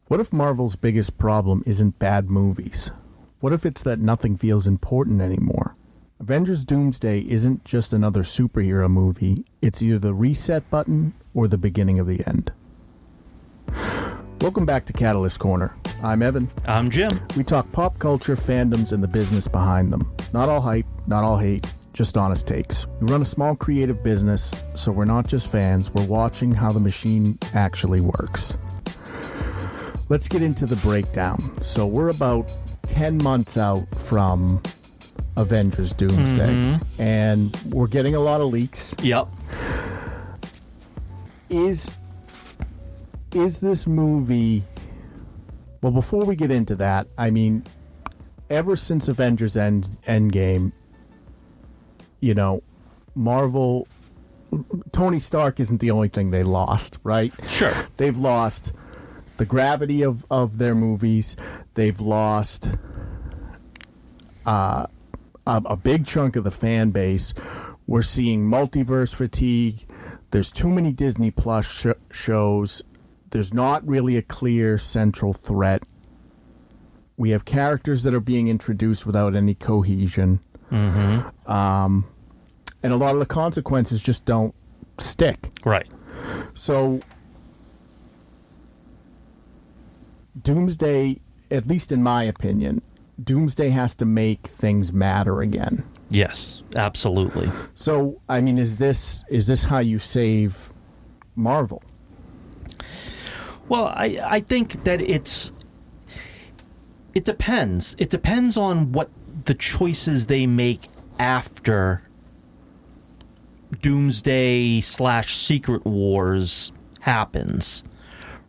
What if Marvel's biggest problem isn't bad movies? What if it's that nothing feels important anymore? Avengers Doomsday isn't just another superhero movie. It's either the reset button or the beginning of the end. Welcome back to Catalyst Corner. I'm Evan. I'm Jim. We talk pop culture, fandoms, and the business behind them. Not all hype, not all hate, just honest takes. We run a small creative business, so we're not just fans, we're watching how the machine actually works. Let's get into the breakdown. So we're about 10 months out from Avengers Doomsday, and we're getting a lot of leaks. Yep. Is this movie... Well, before we get into that, I mean, ever since Avengers Endgame, you know, Marvel... Tony Stark isn't the only thing they lost, right? Sure. They've lost the gravity of their movies. They've lost a big chunk of the fan base. We're seeing multiverse fatigue. There's too many Disney Plus shows. There's not really a clear central threat. We have characters that are being introduced without any cohesion. And a lot of the consequences just don't stick. Right. So Doomsday, at least in my opinion, Doomsday has to make things matter again. Yes, absolutely. So, I mean, is this how you save Marvel? Well, I think that it depends. It depends on what the choices they make after Doomsday / Secret Wars happens,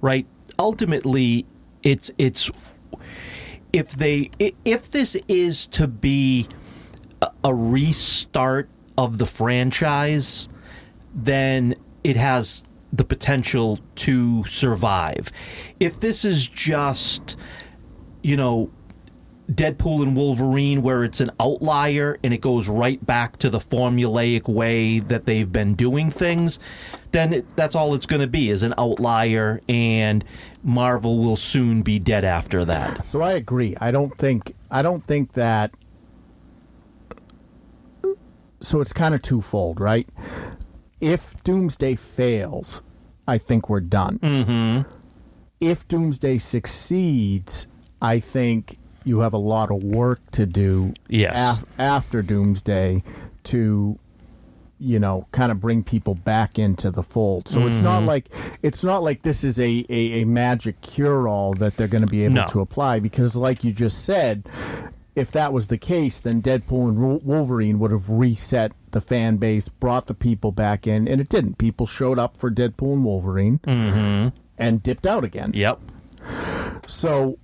right? Ultimately, it's if this is to be a restart of the franchise, then it has the potential to survive. If this is just, you know, Deadpool and Wolverine, where it's an outlier and it goes right back to the formulaic way that they've been doing things, then that's all it's going to be, is an outlier, and Marvel will soon be dead after that. So I agree. I don't think that. So it's kind of twofold, right? If Doomsday fails, I think we're done. If Doomsday succeeds, I think you have a lot of work to do after Doomsday to, you know, kind of bring people back into the fold. So it's not like this is a magic cure-all that they're going to be able to apply, because like you just said, if that was the case, then Deadpool and Wolverine would have reset the fan base, brought the people back in, and it didn't. People showed up for Deadpool and Wolverine and dipped out again. Yep. So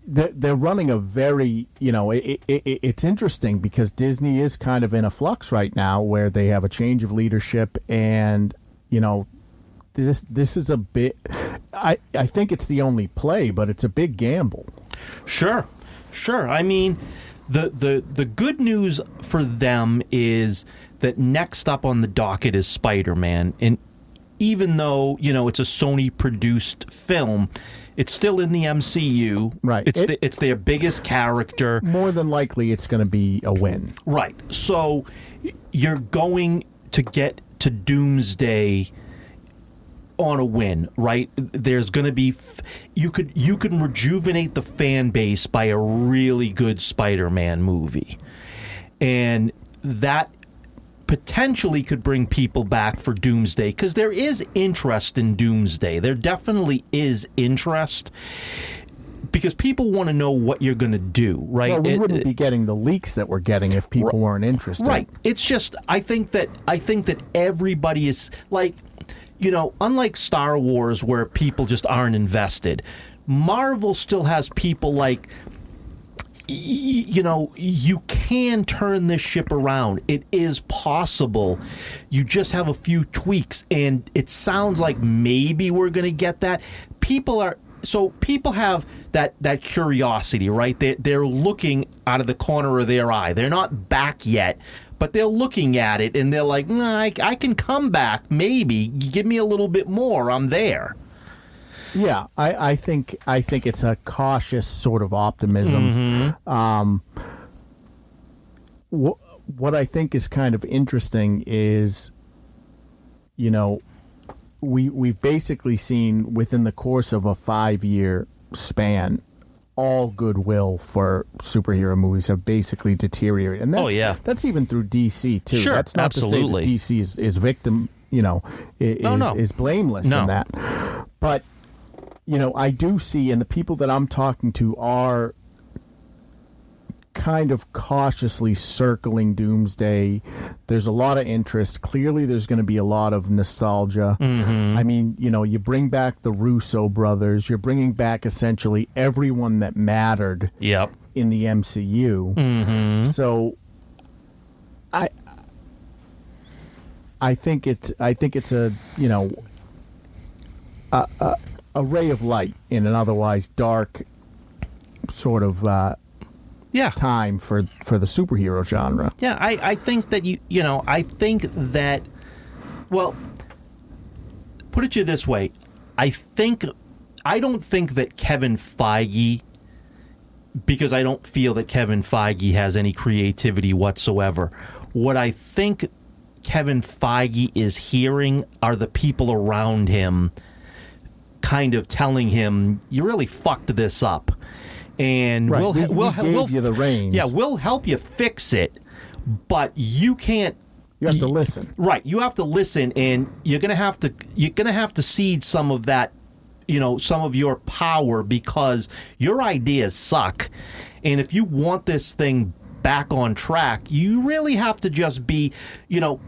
they're running a very, you know, it's interesting because Disney is kind of in a flux right now where they have a change of leadership, and, you know, this is a bit, I think it's the only play, but it's a big gamble. Sure. I mean, the good news for them is that next up on the docket is Spider-Man, and even though, you know, it's a Sony-produced film, it's still in the MCU. Right. It's their biggest character. More than likely, it's going to be a win. Right. So you're going to get to Doomsday on a win, right? There's going to be you can rejuvenate the fan base by a really good Spider-Man movie, and that potentially could bring people back for Doomsday, because there is interest in Doomsday. There definitely is interest, because people want to know what you're going to do, right? Well, we wouldn't be getting the leaks that we're getting if people weren't interested. Right. It's just, I think that everybody is, like, you know, unlike Star Wars where people just aren't invested, Marvel still has people like, you know, you can turn this ship around. It is possible. You just have a few tweaks, and it sounds like maybe we're going to get that. People have that curiosity, right? They're looking out of the corner of their eye. They're not back yet, but they're looking at it, and they're like, I can come back, maybe. Give me a little bit more. I'm there. Yeah, I think it's a cautious sort of optimism. What I think is kind of interesting is, you know, we've basically seen within the course of a 5-year span, all goodwill for superhero movies have basically deteriorated. And that's even through DC too. Sure, that's not absolutely. to say that DC is victim, is blameless in that. But, I do see, and the people that I'm talking to are kind of cautiously circling Doomsday. There's a lot of interest. Clearly, there's going to be a lot of nostalgia. I mean, you bring back the Russo brothers. You're bringing back essentially everyone that mattered in the MCU. So, I think it's a a ray of light in an otherwise dark sort of time for the superhero genre. Yeah, I think that I think that, well, put it to you this way, I don't think that Kevin Feige, because I don't feel that Kevin Feige has any creativity whatsoever. What I think Kevin Feige is hearing are the people around him kind of telling him, you really fucked this up. And right. we'll give you the reins. Yeah, we'll help you fix it, but you can't. You have to listen. Right, you have to listen, and you're gonna have to cede some of that, some of your power, because your ideas suck, and if you want this thing back on track, you really have to just be, you're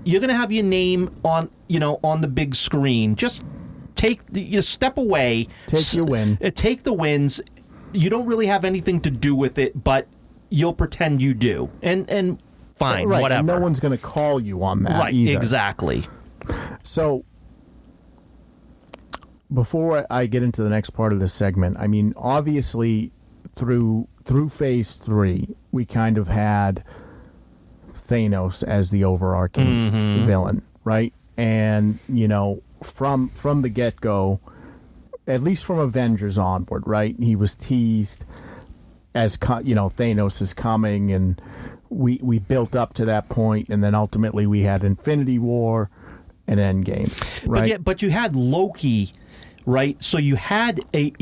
gonna have your name on the big screen. Just step away. Take your win. Take the wins. You don't really have anything to do with it, but you'll pretend you do. And fine, right, whatever. And no one's going to call you on that right, either. Exactly. So, before I get into the next part of this segment, I mean, obviously, through Phase 3, we kind of had Thanos as the overarching villain, right? And, from the get-go, at least from Avengers onward, right? He was teased as, Thanos is coming, and we built up to that point, and then ultimately we had Infinity War and Endgame, right? But you had Loki, right? So you had a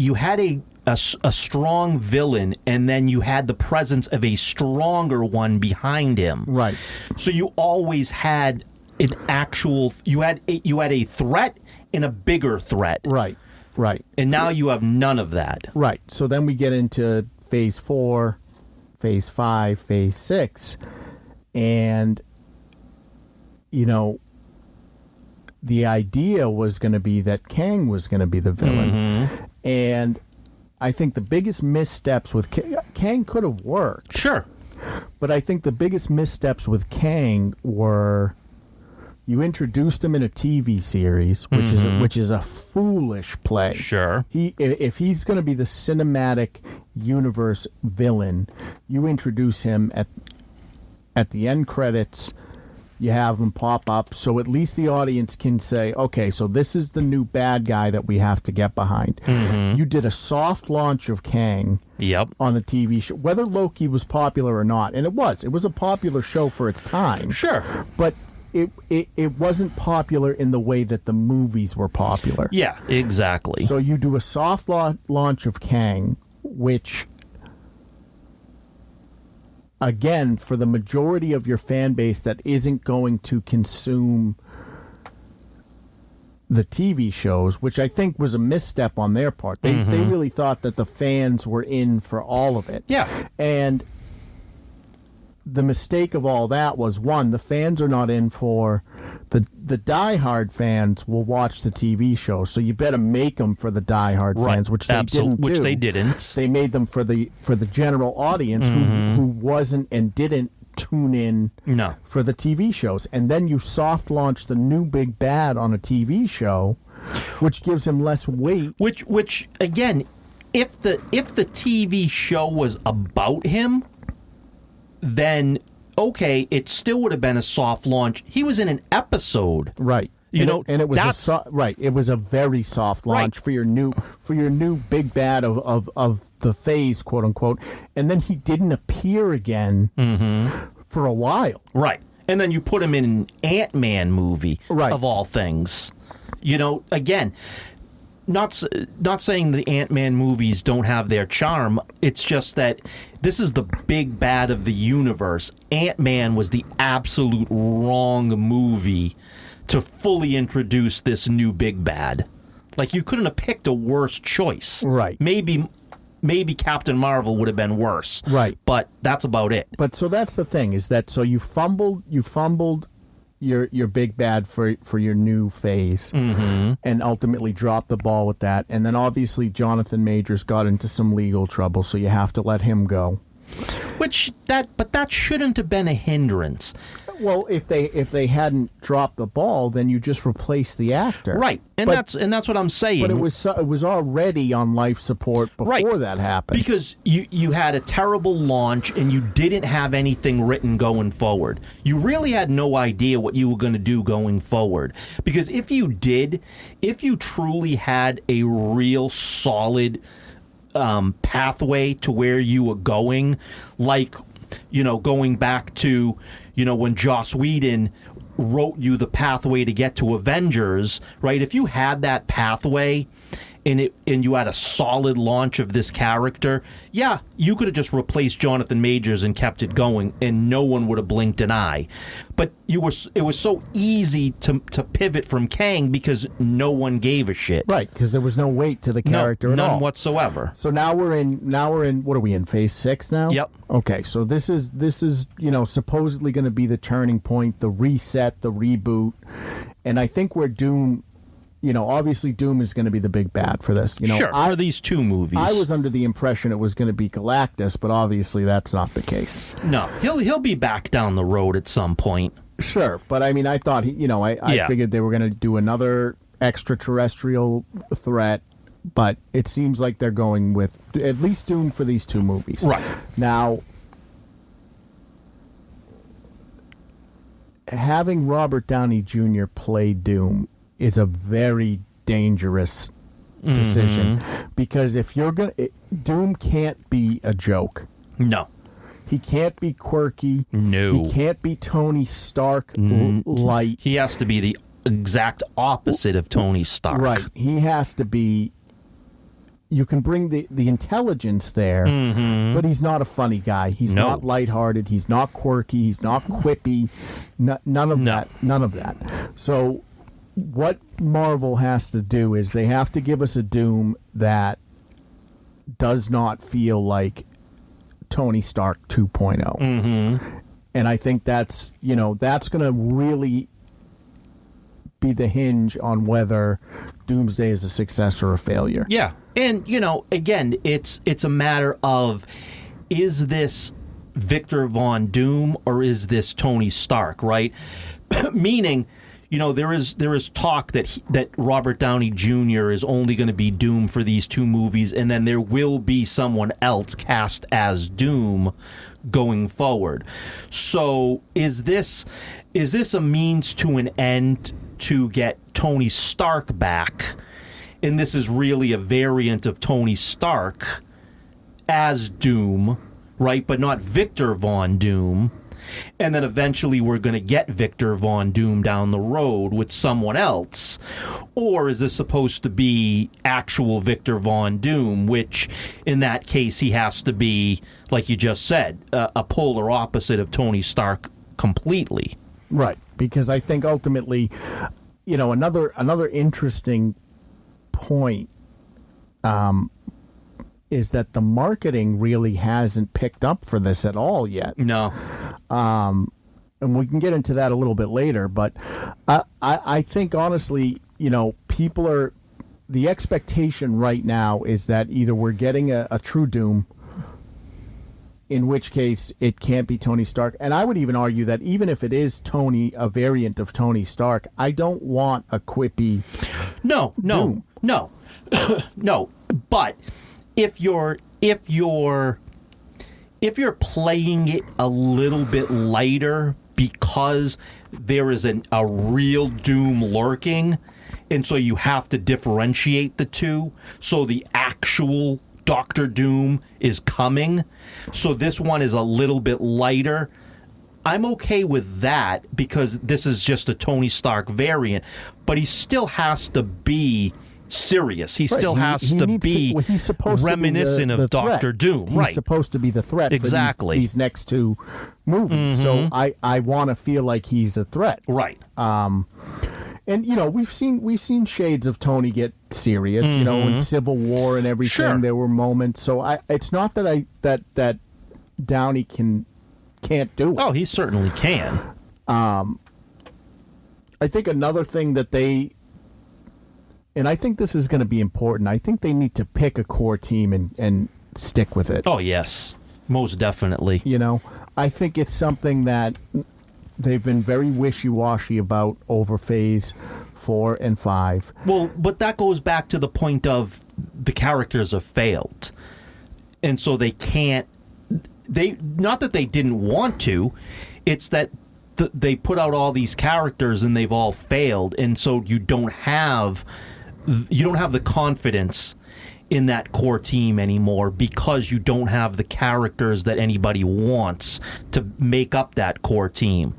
strong villain, and then you had the presence of a stronger one behind him, right? So you always had an actual. You had a threat and a bigger threat, right? Right. And now you have none of that. Right. So then we get into Phase 4, Phase 5, Phase 6, and, the idea was going to be that Kang was going to be the villain. And I think the biggest missteps with Kang could have worked. Sure. But I think the biggest missteps with Kang were, you introduced him in a TV series, which is a foolish play. Sure. If he's going to be the cinematic universe villain, you introduce him at the end credits. You have him pop up, so at least the audience can say, "Okay, so this is the new bad guy that we have to get behind." You did a soft launch of Kang. On the TV show, whether Loki was popular or not, and it was a popular show for its time. Sure, but it wasn't popular in the way that the movies were popular. Yeah, exactly. So you do a soft launch of Kang, which, again, for the majority of your fan base that isn't going to consume the TV shows, which I think was a misstep on their part. They really thought that the fans were in for all of it. Yeah. And the mistake of all that was, one, the fans are not in for the diehard fans will watch the TV show, so you better make them for the diehard fans, which they didn't do. Which they didn't. They made them for the general audience who wasn't and didn't tune in for the TV shows. And then you soft launch the new big bad on a TV show, which gives him less weight. Which again, if the TV show was about him, then okay, it still would have been a soft launch. He was in an episode. Right. it was right. It was a very soft launch for your new big bad of the phase, quote unquote. And then he didn't appear again for a while. Right. And then you put him in an Ant-Man movie, of all things. Again, not saying the Ant-Man movies don't have their charm. It's just that this is the big bad of the universe. Ant-Man was the absolute wrong movie to fully introduce this new big bad. Like, you couldn't have picked a worse choice. Right. Maybe Captain Marvel would have been worse. Right. But that's about it. But so that's the thing, is that so you fumbled your big bad for your new phase, and ultimately dropped the ball with that. And then obviously Jonathan Majors got into some legal trouble, so you have to let him go. But that shouldn't have been a hindrance. Well, if they hadn't dropped the ball, then you just replace the actor, right? And that's what I'm saying. But it was already on life support before that happened, because you had a terrible launch and you didn't have anything written going forward. You really had no idea what you were going to do going forward, because if you truly had a real solid pathway to where you were going, like going back to when Joss Whedon wrote you the pathway to get to Avengers, right? If you had that pathway and you had a solid launch of this character, yeah, you could have just replaced Jonathan Majors and kept it going, and no one would have blinked an eye. But it was so easy to pivot from Kang because no one gave a shit. Right, because there was no weight to the character at all. None whatsoever. So now we're in what are we in, phase 6 now? Yep. Okay, so this is supposedly going to be the turning point, the reset, the reboot. And I think where Doom, obviously Doom is going to be the big bad for this. Sure, for these two movies. I was under the impression it was going to be Galactus, but obviously that's not the case. No, he'll be back down the road at some point. Sure, but I mean, I thought I figured they were going to do another extraterrestrial threat, but it seems like they're going with at least Doom for these two movies. Right. Now, having Robert Downey Jr. play Doom is a very dangerous decision, because if you're Doom can't be a joke. No. He can't be quirky. No. He can't be Tony Stark light. He has to be the exact opposite of Tony Stark. Right. He has to be. You can bring the intelligence there, but he's not a funny guy. He's not lighthearted. He's not quirky. He's not quippy. None of that. None of that. So what Marvel has to do is they have to give us a Doom that does not feel like Tony Stark 2.0. And I think that's going to really be the hinge on whether Doomsday is a success or a failure. Yeah. And, again, it's a matter of, is this Victor Von Doom or is this Tony Stark, right? Meaning, there is talk that Robert Downey Jr. is only going to be Doom for these two movies, and then there will be someone else cast as Doom going forward. So is this a means to an end to get Tony Stark back? And this is really a variant of Tony Stark as Doom, right? But not Victor Von Doom. And then eventually we're going to get Victor Von Doom down the road with someone else. Or is this supposed to be actual Victor Von Doom, which in that case he has to be, like you just said, a polar opposite of Tony Stark completely. Right, because I think ultimately, another interesting point is that the marketing really hasn't picked up for this at all yet. No. And we can get into that a little bit later, but I think honestly, people are, the expectation right now is that either we're getting a true Doom, in which case it can't be Tony Stark. And I would even argue that even if it is a variant of Tony Stark, I don't want a quippy No. No. But if you're playing it a little bit lighter because there is a real Doom lurking, and so you have to differentiate the two. So the actual Doctor Doom is coming. So this one is a little bit lighter. I'm okay with that because this is just a Tony Stark variant, but he still has to be serious. He still has to be reminiscent of Doctor Doom. He's supposed to be the threat exactly. for these next two movies. So I want to feel like he's a threat. Right. And we've seen shades of Tony get serious. In Civil War and everything, sure. There were moments. So it's not that that Downey can't do it. Oh, he certainly can. I think another thing that and I think this is going to be important. I think they need to pick a core team and stick with it. Oh yes, most definitely. I think it's something that they've been very wishy-washy about over phase 4 and 5. Well, but that goes back to the point of the characters have failed. And so they can't... not that they didn't want to, it's that they put out all these characters and they've all failed. And so you don't have the confidence in that core team anymore because you don't have the characters that anybody wants to make up that core team.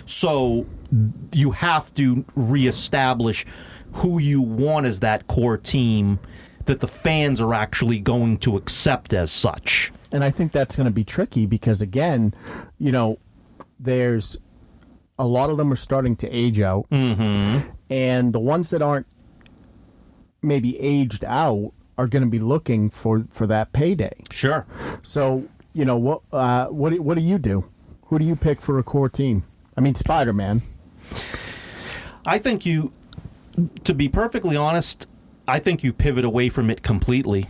So you have to reestablish who you want as that core team that the fans are actually going to accept as such. And I think that's going to be tricky because, again, there's a lot of them are starting to age out. Mm-hmm. And the ones that aren't maybe aged out are going to be looking for that payday. Sure. So, what do you do? Who do you pick for a core team? I mean, Spider-Man. I think to be perfectly honest, I think you pivot away from it completely.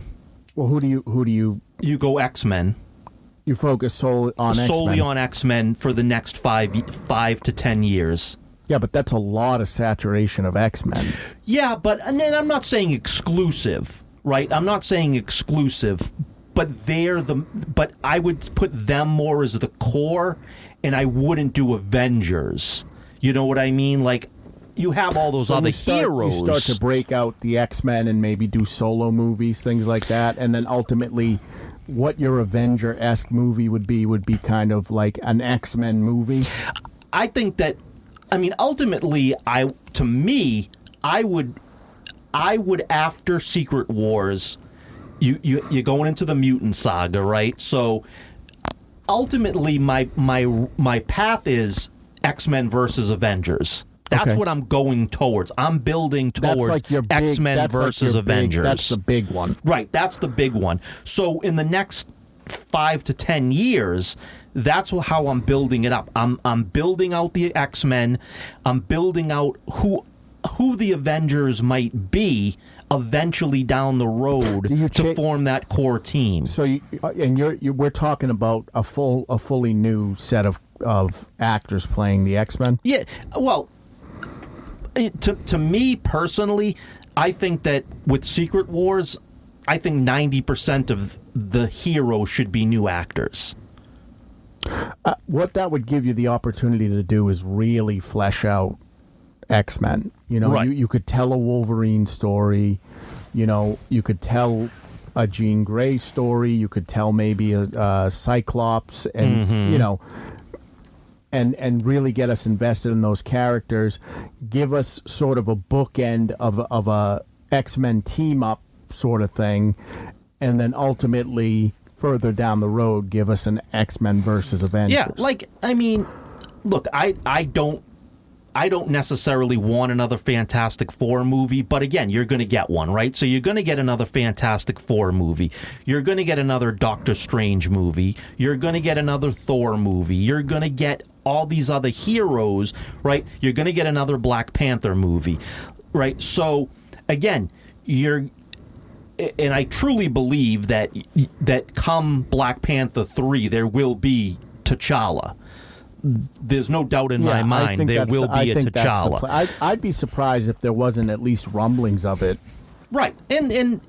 Well, who do you... You go X-Men. You focus solely on X-Men. Solely on X-Men for the next 5 to 10 years. Yeah, but that's a lot of saturation of X-Men. Yeah, but and I'm not saying exclusive, right? I'm not saying exclusive, but but I would put them more as the core, and I wouldn't do Avengers. You know what I mean? Like, you have all those other heroes. You start to break out the X-Men and maybe do solo movies, things like that, and then ultimately what your Avenger-esque movie would be kind of like an X-Men movie. I think that, ultimately, I would after Secret Wars, you're going into the mutant saga, right? So ultimately, my path is X-Men versus Avengers. That's what I'm going towards. I'm building towards X-Men versus Avengers. That's the big one. Right, that's the big one. So in the next 5 to 10 years, that's how I'm building it up. I'm building out the X-Men. I'm building out who the Avengers might be eventually down the road to form that core team. So we're talking about a fully new set of actors playing the X-Men? Yeah, well, to me personally, I think that with Secret Wars, I think 90% of the heroes should be new actors. What that would give you the opportunity to do is really flesh out X-Men. Right. You could tell a Wolverine story. You could tell a Jean Grey story. You could tell maybe a Cyclops, and and really get us invested in those characters. Give us sort of a bookend of a X-Men team up sort of thing, and then ultimately further down the road, give us an X-Men versus Avengers. Yeah, look, I don't necessarily want another Fantastic Four movie, but again, you're going to get one, right? So you're going to get another Fantastic Four movie. You're going to get another Doctor Strange movie. You're going to get another Thor movie. You're going to get all these other heroes, right? You're going to get another Black Panther movie, right? So again, and I truly believe that come Black Panther 3, there will be T'Challa. There's no doubt in my mind there will be a T'Challa. I'd be surprised if there wasn't at least rumblings of it. Right. And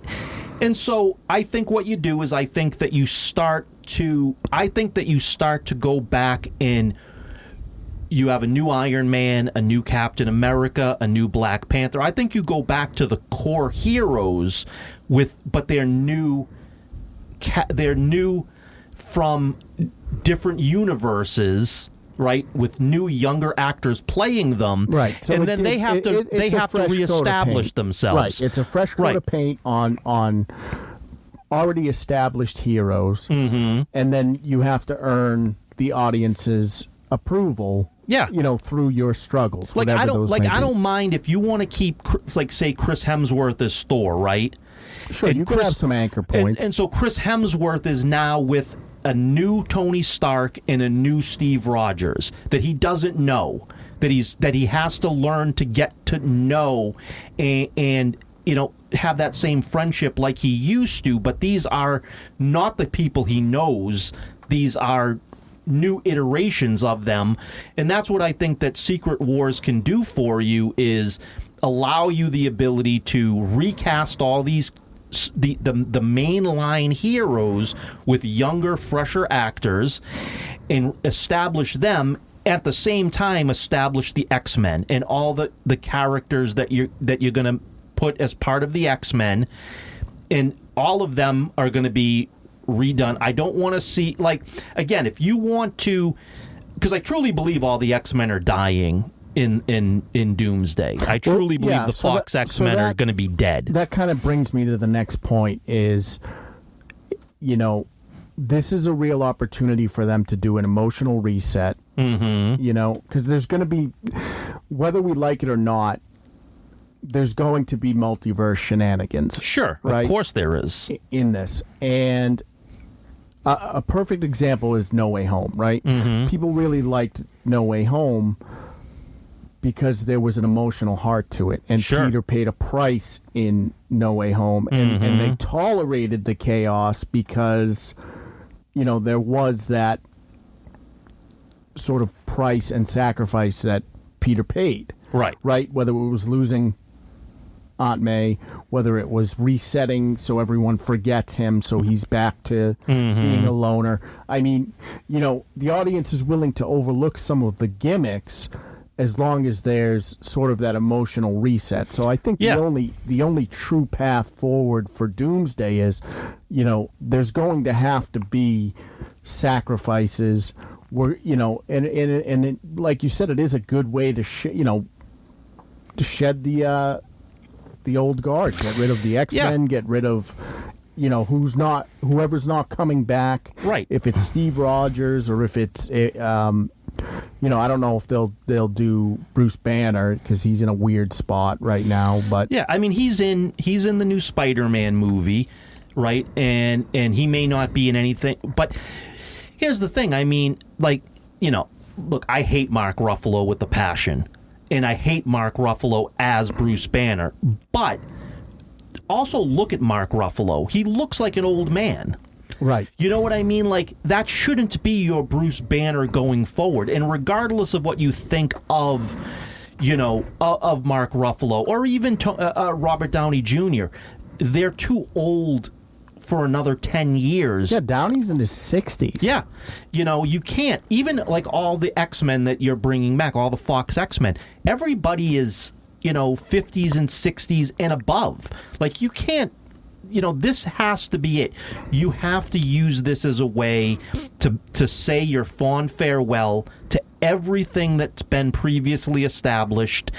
so I think what you do is I think that you start to go back and you have a new Iron Man, a new Captain America, a new Black Panther. I think you go back to the core heroes but they're new. They're new from different universes, right? With new younger actors playing them, right? So and then they have to reestablish themselves. Right, it's a fresh coat of paint on already established heroes, and then you have to earn the audience's approval. Yeah, through your struggles. Like I don't mind if you want to keep, like, say, Chris Hemsworth as Thor, right? Sure, and you could have some anchor points. And so Chris Hemsworth is now with a new Tony Stark and a new Steve Rogers that he doesn't know, that he has to learn to get to know and have that same friendship like he used to. But these are not the people he knows. These are new iterations of them. And that's what I think that Secret Wars can do for you, is allow you the ability to recast all these the mainline heroes with younger, fresher actors and establish them. At the same time, establish the X-Men and all the characters that you're going to put as part of the X-Men, and all of them are going to be redone. I don't want to see, like, again, if you want to, because I truly believe all the X-Men are dying in Doomsday. I truly believe the Fox X-Men are going to be dead. That kind of brings me to the next point is, this is a real opportunity for them to do an emotional reset, because there's going to be, whether we like it or not, there's going to be multiverse shenanigans. Sure, right? Of course there is. In this. And a perfect example is No Way Home, right? People really liked No Way Home because there was an emotional heart to it. And Peter paid a price in No Way Home. And they tolerated the chaos because, there was that sort of price and sacrifice that Peter paid. Right. Right? Whether it was losing Aunt May, whether it was resetting so everyone forgets him so he's back to being a loner. I mean, the audience is willing to overlook some of the gimmicks as long as there's sort of that emotional reset. So I think the only true path forward for Doomsday is, there's going to have to be sacrifices where, and it, like you said, it is a good way to to shed the old guard, get rid of the X-Men, get rid of whoever's not coming back. Right. If it's Steve Rogers or if it's I don't know if they'll do Bruce Banner because he's in a weird spot right now. But yeah, I mean he's in the new Spider-Man movie, right? And he may not be in anything. But here's the thing. I mean, look, I hate Mark Ruffalo with a passion. And I hate Mark Ruffalo as Bruce Banner. But also look at Mark Ruffalo. He looks like an old man. Right. You know what I mean? Like, that shouldn't be your Bruce Banner going forward. And regardless of what you think of, of Mark Ruffalo or even Robert Downey Jr., they're too old for another 10 years. Yeah, Downey's in his 60s. Yeah. You can't, even like all the X-Men that you're bringing back, all the Fox X-Men, everybody is, 50s and 60s and above. Like, you can't, this has to be it. You have to use this as a way to say your fond farewell to everything that's been previously established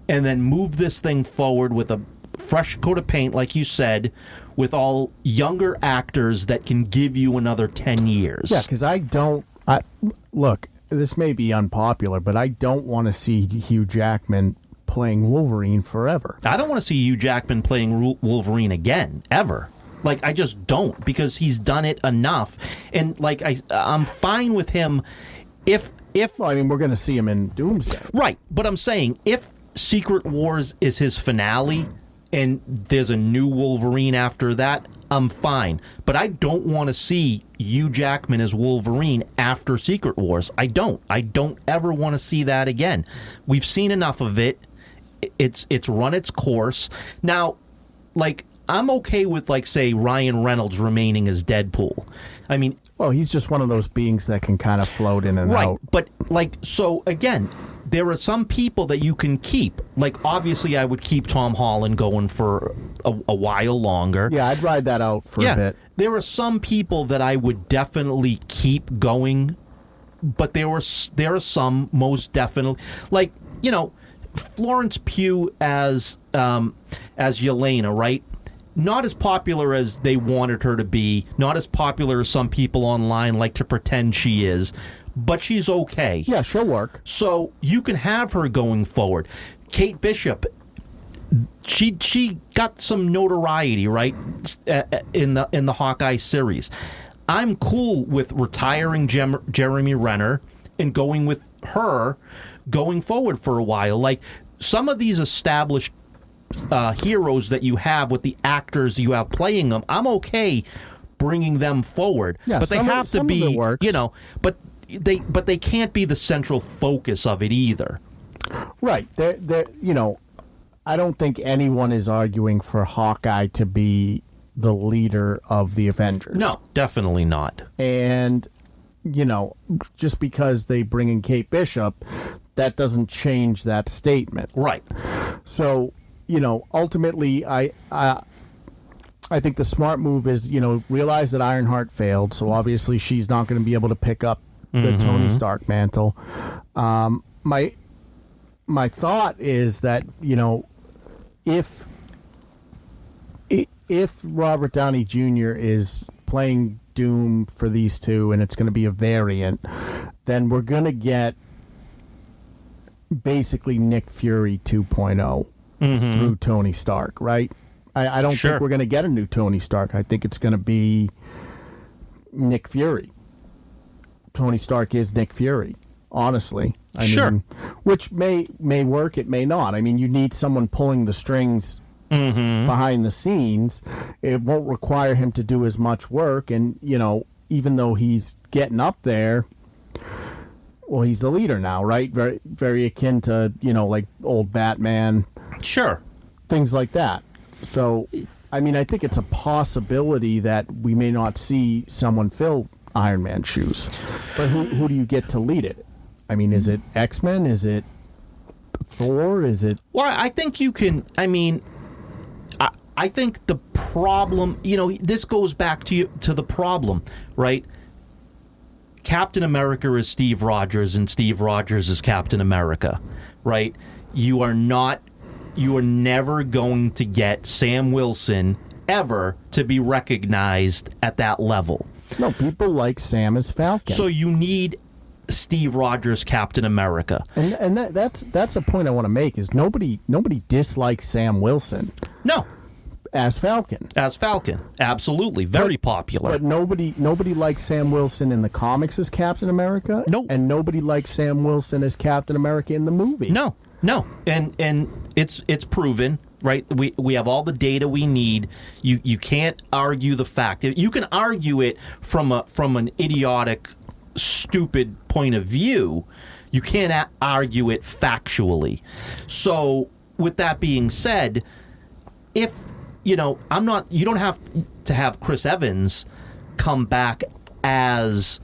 and then move this thing forward with a fresh coat of paint, like you said, with all younger actors that can give you another 10 years. Yeah, because look, this may be unpopular, but I don't want to see Hugh Jackman playing Wolverine forever. I don't want to see Hugh Jackman playing Wolverine again, ever. Like, I just don't, because he's done it enough. And, like, I'm fine with him if... Well, I mean, we're going to see him in Doomsday. Right, but I'm saying, if Secret Wars is his finale and there's a new Wolverine after that, I'm fine. But I don't want to see Hugh Jackman as Wolverine after Secret Wars. I don't ever want to see that again. We've seen enough of it. It's run its course. Now, like, I'm okay with, like, say, Ryan Reynolds remaining as Deadpool. I mean, Well, he's just one of those beings that can kind of float in and out. But, like, so, again, there are some people that you can keep. Like, obviously, I would keep Tom Holland going for a while longer. Yeah, I'd ride that out for a bit. There are some people that I would definitely keep going, but there are some most definitely, like, you know, Florence Pugh as Yelena, right? Not as popular as they wanted her to be, not as popular as some people online like to pretend she is, but she's okay. Yeah, she'll work. So you can have her going forward. Kate Bishop, she got some notoriety, right, in the Hawkeye series. I'm cool with retiring Jeremy Renner and going with her going forward for a while. Like, some of these established heroes that you have with the actors you have playing them, I'm okay bringing them forward. Yeah, but they have to be, you know, but they can't be the central focus of it either. Right. They're, you know, I don't think anyone is arguing for Hawkeye to be the leader of the Avengers. No, definitely not. And, you know, just because they bring in Kate Bishop, that doesn't change that statement. Right. So, you know, ultimately, I think the smart move is, you know, realize that Ironheart failed, so obviously she's not going to be able to pick up the Tony Stark mantle. My thought is that, you know, if Robert Downey Jr. is playing Doom for these two and it's going to be a variant, then we're going to get basically Nick Fury 2.0 through Tony Stark, right? I don't think we're going to get a new Tony Stark. I think it's going to be Nick Fury. Tony Stark is Nick Fury, honestly. I mean, which may work, it may not. I mean, you need someone pulling the strings behind the scenes. It won't require him to do as much work, and, you know, even though he's getting up there, well, he's the leader now, right? Very, very akin to, you know, like old Batman. Sure. Things like that. So, I mean, I think it's a possibility that we may not see someone fill Iron Man's shoes. But who do you get to lead it? I mean, is it X-Men? Is it Thor? Is it... Well, I think you can... I mean, I think the problem... You know, this goes back to the problem, right? Captain America is Steve Rogers, and Steve Rogers is Captain America, right? You are never going to get Sam Wilson ever to be recognized at that level. No, people like Sam as Falcon. So you need Steve Rogers, Captain America. And that's a point I want to make, is nobody dislikes Sam Wilson. No. As Falcon. Absolutely. Very popular. But nobody likes Sam Wilson in the comics as Captain America. No. And nobody likes Sam Wilson as Captain America in the movie. No. And it's proven, right? We have all the data we need. You can't argue the fact. You can argue it from an idiotic, stupid point of view. You can't argue it factually. So, with that being said, if you know, you don't have to have Chris Evans come back as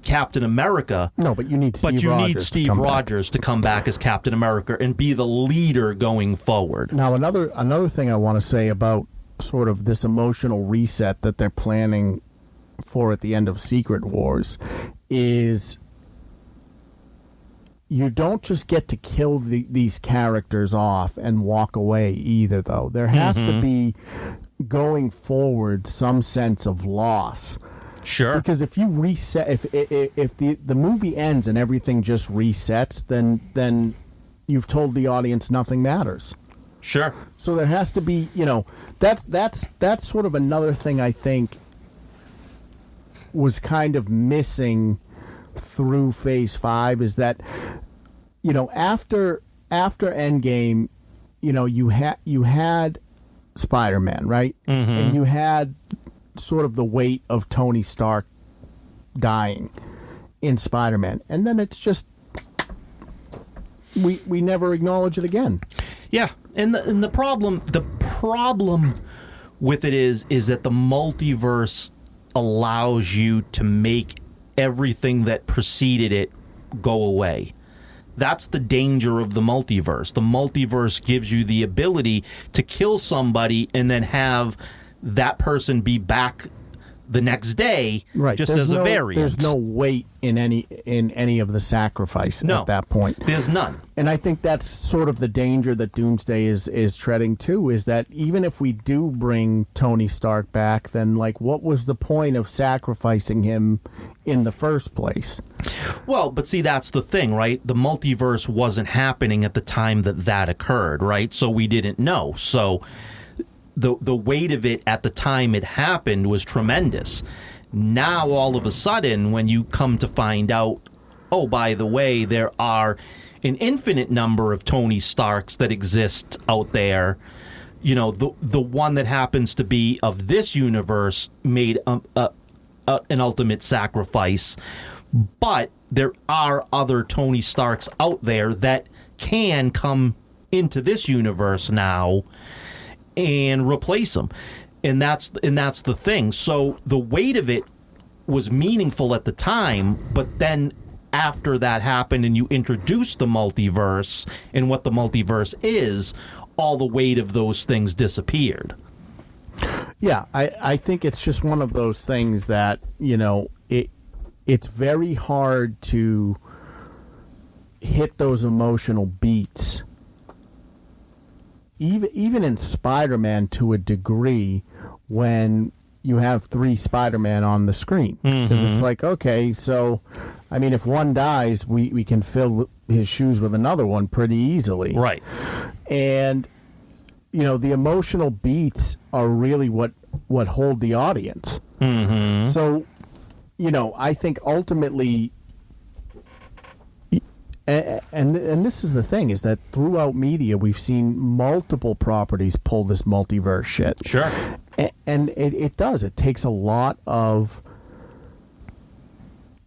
Captain America. No, but you need Steve Rogers to come back as Captain America and be the leader going forward. Now, another thing I want to say about sort of this emotional reset that they're planning for at the end of Secret Wars is you don't just get to kill these characters off and walk away either, though. There has to be, going forward, some sense of loss. Sure. Because if you reset, if the movie ends and everything just resets, then you've told the audience nothing matters. Sure. So there has to be, you know, that's sort of another thing I think was kind of missing through Phase 5, is that, you know, after Endgame, you know, you had Spider-Man, right? And you had sort of the weight of Tony Stark dying in Spider-Man, and then it's just we never acknowledge it again. Yeah, and the problem with it is that the multiverse allows you to make everything that preceded it go away. That's the danger of the multiverse. The multiverse gives you the ability to kill somebody and then have that person be back the next day, right. just as a variant. There's no weight in any of the sacrifice at that point. There's none. And I think that's sort of the danger that Doomsday is treading too, is that even if we do bring Tony Stark back, then like what was the point of sacrificing him in the first place? Well, but see, that's the thing, right? The multiverse wasn't happening at the time that occurred, right? So we didn't know. So the weight of it at the time it happened was tremendous. Now, all of a sudden, when you come to find out, oh, by the way, there are an infinite number of Tony Starks that exist out there, you know, the one that happens to be of this universe made an ultimate sacrifice. But there are other Tony Starks out there that can come into this universe now and replace them, and that's the thing. So the weight of it was meaningful at the time, but then after that happened and you introduced the multiverse and what the multiverse is, all the weight of those things disappeared. Yeah, I think it's just one of those things that, you know, it's very hard to hit those emotional beats. Even in Spider-Man to a degree, when you have 3 Spider-Man on the screen. Because it's like, okay, so, I mean, if one dies, we can fill his shoes with another one pretty easily. Right. And, you know, the emotional beats are really what hold the audience. Mm-hmm. So, you know, I think ultimately... And this is the thing, is that throughout media we've seen multiple properties pull this multiverse shit. Sure. And it does. It takes a lot of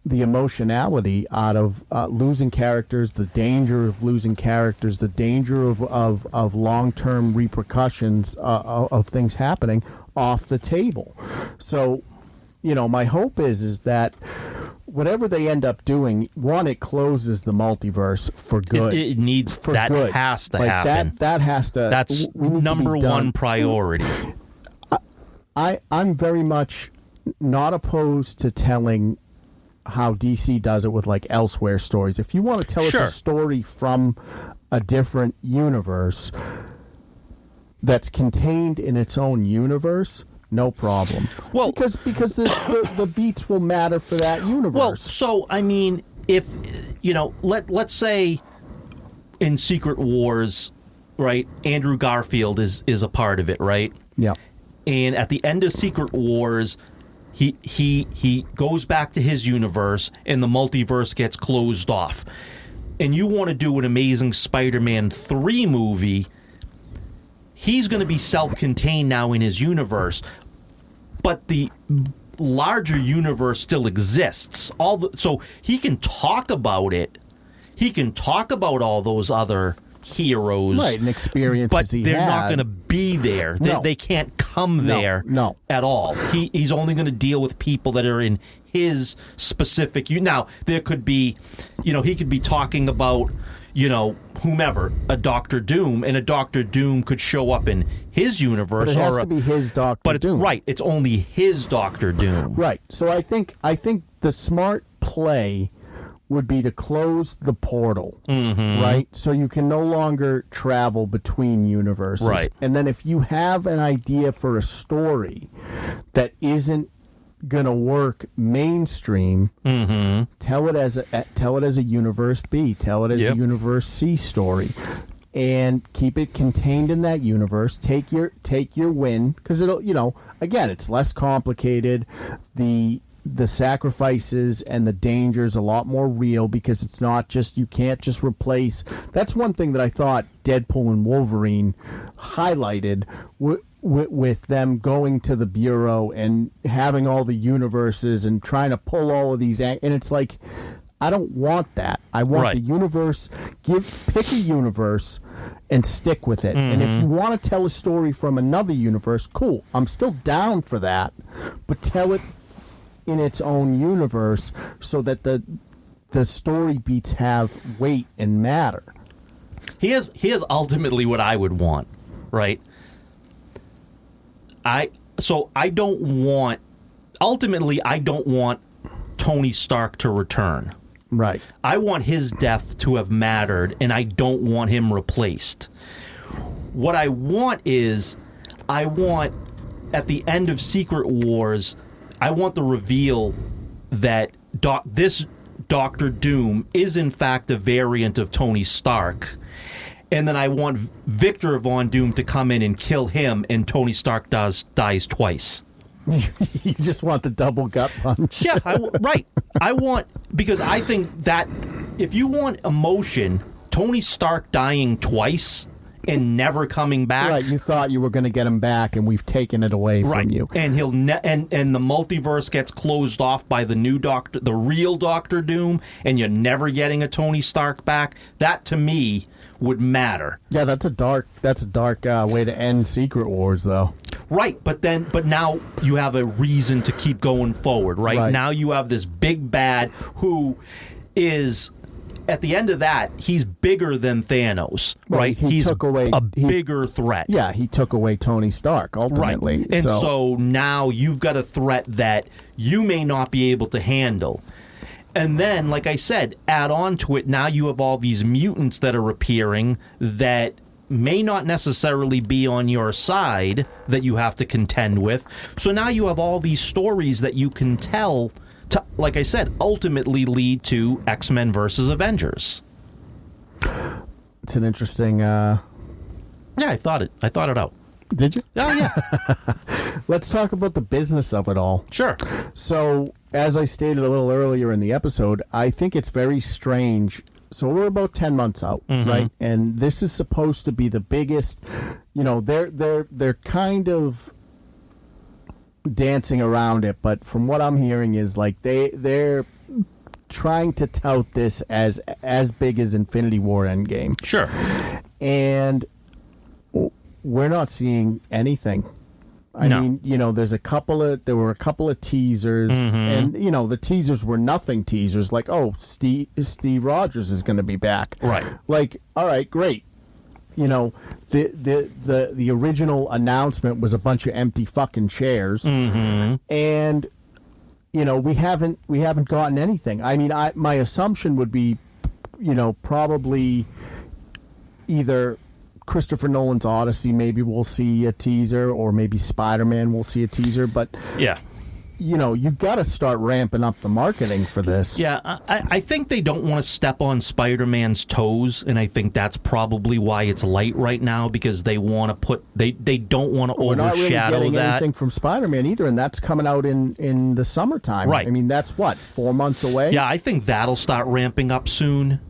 the emotionality out of losing characters, the danger of losing characters, the danger of long-term repercussions of things happening off the table. So, you know, my hope is that whatever they end up doing, one, it closes the multiverse for good. It needs for that good. Has to like happen. That has to. That's number one priority. I'm very much not opposed to telling how DC does it with like Elsewhere stories. If you want to tell us a story from a different universe that's contained in its own universe, no problem. Well, because the beats will matter for that universe. Well, so I mean, if you know, let's say in Secret Wars, right? Andrew Garfield is a part of it, right? Yeah. And at the end of Secret Wars, he goes back to his universe, and the multiverse gets closed off. And you want to do an Amazing Spider-Man 3 movie? He's going to be self-contained now in his universe, but the larger universe still exists. So he can talk about it. He can talk about all those other heroes, right, and experiences, but they're not going to be there. They can't come there at all. He's only going to deal with people that are in his specific. Now there could be, you know, he could be talking about, you know, whomever, a Doctor Doom, and a Doctor Doom could show up in his universe. But it has to be his Doctor Doom. Right, it's only his Doctor Doom. Right. So I think the smart play would be to close the portal, right? So you can no longer travel between universes. Right. And then if you have an idea for a story that isn't gonna work mainstream, tell it as a universe B, tell it as a universe C story, and keep it contained in that universe. Take your win, because it'll, you know, again, it's less complicated. The sacrifices and the dangers a lot more real, because it's not just, you can't just replace. That's one thing that I thought Deadpool and Wolverine highlighted with them going to the Bureau and having all the universes and trying to pull all of these, and it's like, I don't want that. I want the universe. Pick a universe and stick with it. And if you want to tell a story from another universe, cool. I'm still down for that, but tell it in its own universe so that the story beats have weight and matter. Here's ultimately what I would want, right? I don't want Tony Stark to return. Right. I want his death to have mattered, and I don't want him replaced. What I want at the end of Secret Wars, I want the reveal that this Doctor Doom is in fact a variant of Tony Stark. And then I want Victor Von Doom to come in and kill him, and Tony Stark dies twice. You just want the double gut punch. Yeah, right. Because I think that if you want emotion, Tony Stark dying twice and never coming back. Right, you thought you were going to get him back, and we've taken it away from you. And he'll and the multiverse gets closed off by the real Doctor Doom, and you're never getting a Tony Stark back. That to me would matter. Yeah, that's a dark way to end Secret Wars, though. Right, but now you have a reason to keep going forward, right? Now you have this big bad who is, at the end of that, he's bigger than Thanos, right? He's bigger threat. Yeah, he took away Tony Stark, ultimately. Right. And so now you've got a threat that you may not be able to handle. And then, like I said, add on to it, now you have all these mutants that are appearing that may not necessarily be on your side that you have to contend with. So now you have all these stories that you can tell to, like I said, ultimately lead to X-Men versus Avengers. It's an interesting... Yeah, I thought it out. Did you? Oh, yeah. Let's talk about the business of it all. Sure. So, as I stated a little earlier in the episode, I think it's very strange. So we're about 10 months out, right? And this is supposed to be the biggest, they're kind of dancing around it, but from what I'm hearing is like they're trying to tout this as big as Infinity War Endgame. Sure. And we're not seeing anything. I mean, there were a couple of teasers, and the teasers were nothing teasers. Like, oh, Steve Rogers is going to be back, right? Like, all right, great. The original announcement was a bunch of empty fucking chairs, and we haven't gotten anything. I mean, my assumption would be, probably either Christopher Nolan's Odyssey, maybe we'll see a teaser, or maybe Spider-Man will see a teaser, but yeah, you've got to start ramping up the marketing for this. Yeah, I think they don't want to step on Spider-Man's toes, and I think that's probably why it's light right now, because they want to they don't want to overshadow that. We're not really getting anything from Spider-Man either, and that's coming out in the summertime. Right. I mean, that's 4 months away? Yeah, I think that'll start ramping up soon.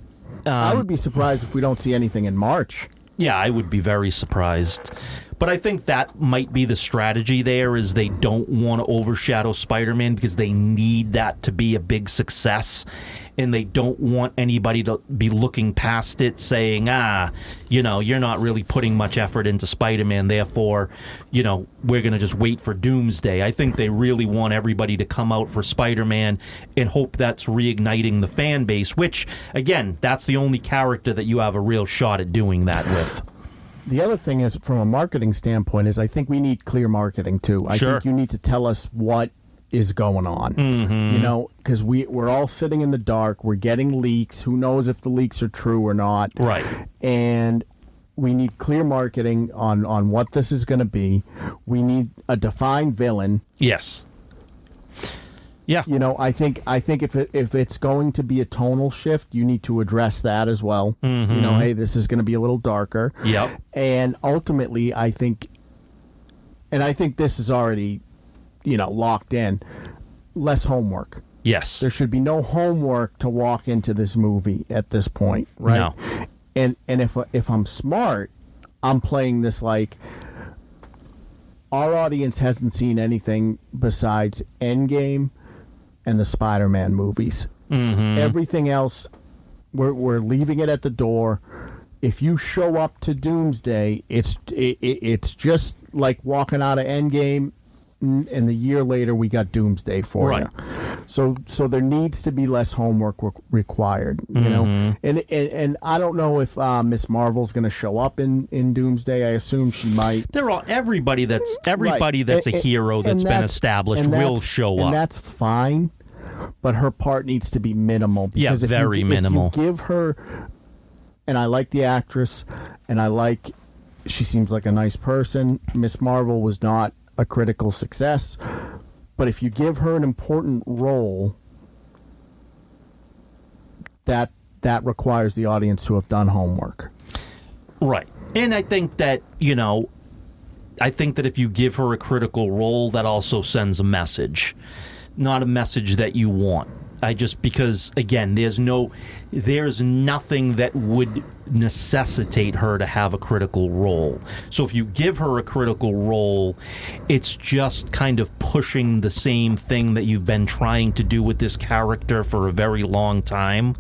I would be surprised if we don't see anything in March. Yeah, I would be very surprised. But I think that might be the strategy there, is they don't want to overshadow Spider-Man because they need that to be a big success. And they don't want anybody to be looking past it saying, you're not really putting much effort into Spider-Man, therefore, we're going to just wait for Doomsday. I think they really want everybody to come out for Spider-Man and hope that's reigniting the fan base, which, again, that's the only character that you have a real shot at doing that with. The other thing is, from a marketing standpoint, is I think we need clear marketing, too. I think you need to tell us what is going on, because we're all sitting in the dark. We're getting leaks. Who knows if the leaks are true or not? Right. And we need clear marketing on what this is going to be. We need a defined villain. Yes. Yeah. I think if it's going to be a tonal shift, you need to address that as well. Hey, this is going to be a little darker. Yep. And ultimately, I think this is already, locked in. Less homework. Yes. There should be no homework to walk into this movie at this point, right? No. And if I'm smart, I'm playing this like our audience hasn't seen anything besides Endgame and the Spider-Man movies. Everything else, we're leaving it at the door. If you show up to Doomsday, it's just like walking out of Endgame and the year later we got Doomsday for Right. you. So there needs to be less homework required, you know. And I don't know if Miss Marvel's going to show up in Doomsday. I assume she might. There are everybody that's a hero that's been established will show up. And that's fine, but her part needs to be minimal. Because very minimal. If you give her, and I like the actress, and she seems like a nice person. Miss Marvel was not a critical success, but if you give her an important role, that requires the audience to have done homework. Right. And I think that, if you give her a critical role, that also sends a message, not a message that you want. Because again, there's nothing that would necessitate her to have a critical role. So if you give her a critical role, it's just kind of pushing the same thing that you've been trying to do with this character for a very long time,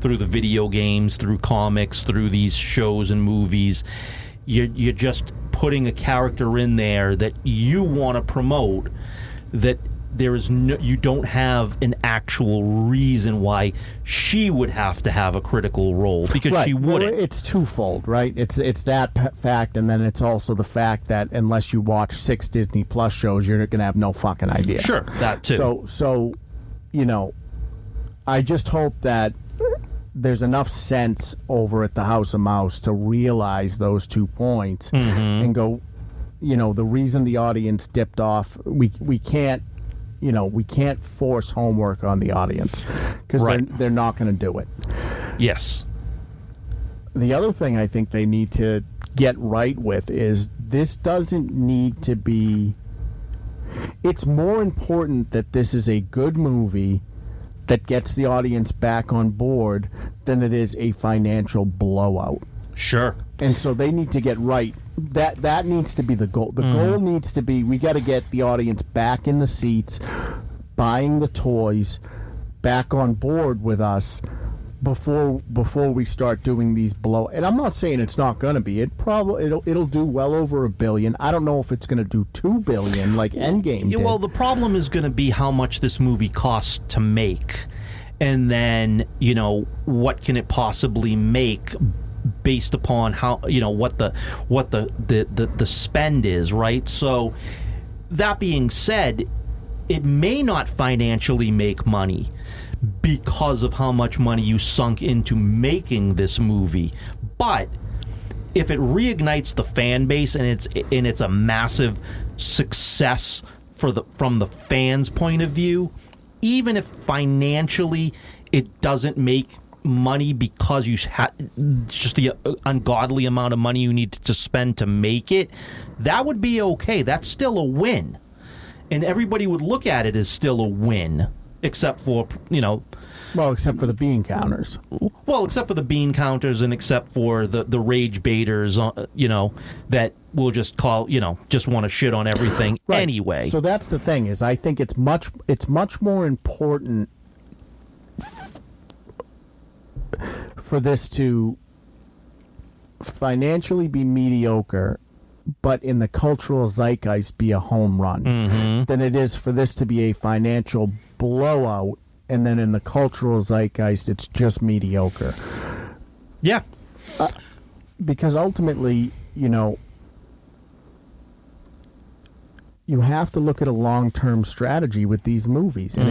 through the video games, through comics, through these shows and movies. You're just putting a character in there that you want to promote, that you don't have an actual reason why she would have to have a critical role, because she wouldn't. Well, it's twofold, right? It's that fact, and then it's also the fact that unless you watch 6 Disney Plus shows, you're going to have no fucking idea. Sure, that too. So, I just hope that there's enough sense over at the House of Mouse to realize those 2 points and go, the reason the audience dipped off, we can't. We can't force homework on the audience because they're not going to do it. Yes. The other thing I think they need to get right with is this doesn't need to be... It's more important that this is a good movie that gets the audience back on board than it is a financial blowout. Sure. And so they need to get right. That needs to be the goal. The goal needs to be, we got to get the audience back in the seats, buying the toys, back on board with us before we start doing these blow. And I'm not saying it's not going to be. It'll do well over $1 billion. I don't know if it's going to do $2 billion like Endgame did. Well, the problem is going to be how much this movie costs to make, and then what can it possibly make based upon how what the spend is, right? So that being said, it may not financially make money because of how much money you sunk into making this movie, but if it reignites the fan base and it's a massive success from the fans' point of view, even if financially it doesn't make money because just the ungodly amount of money you need to spend to make it, that would be okay. That's still a win, and everybody would look at it as still a win, except for except for the bean counters. Well, except for the bean counters, and except for the rage baiters, that will just just want to shit on everything anyway. So that's the thing, is I think it's much more important for this to financially be mediocre, but in the cultural zeitgeist be a home run, than it is for this to be a financial blowout, and then in the cultural zeitgeist it's just mediocre. Yeah. Because ultimately, you have to look at a long-term strategy with these movies, and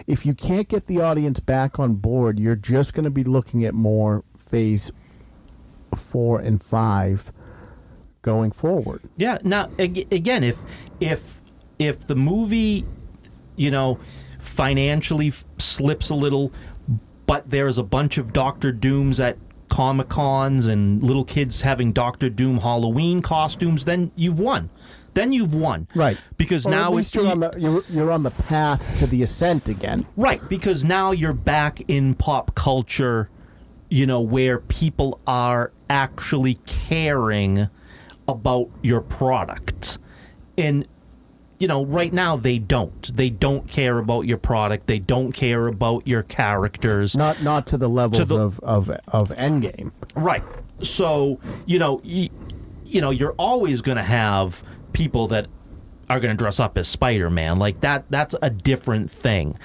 if you can't get the audience back on board, you're just going to be looking at more phase 4 and 5 going forward. Yeah. Now, again, if the movie, financially slips a little, but there's a bunch of Doctor Dooms at Comic-Cons and little kids having Doctor Doom Halloween costumes, then you've won. Right. Because now at least you're on the path to the ascent again. Right, because now you're back in pop culture, where people are actually caring about your product. And right now they don't. They don't care about your product. They don't care about your characters. Not to the levels of Endgame. Right. So, you're always going to have people that are going to dress up as Spider-Man. Like that's a different thing.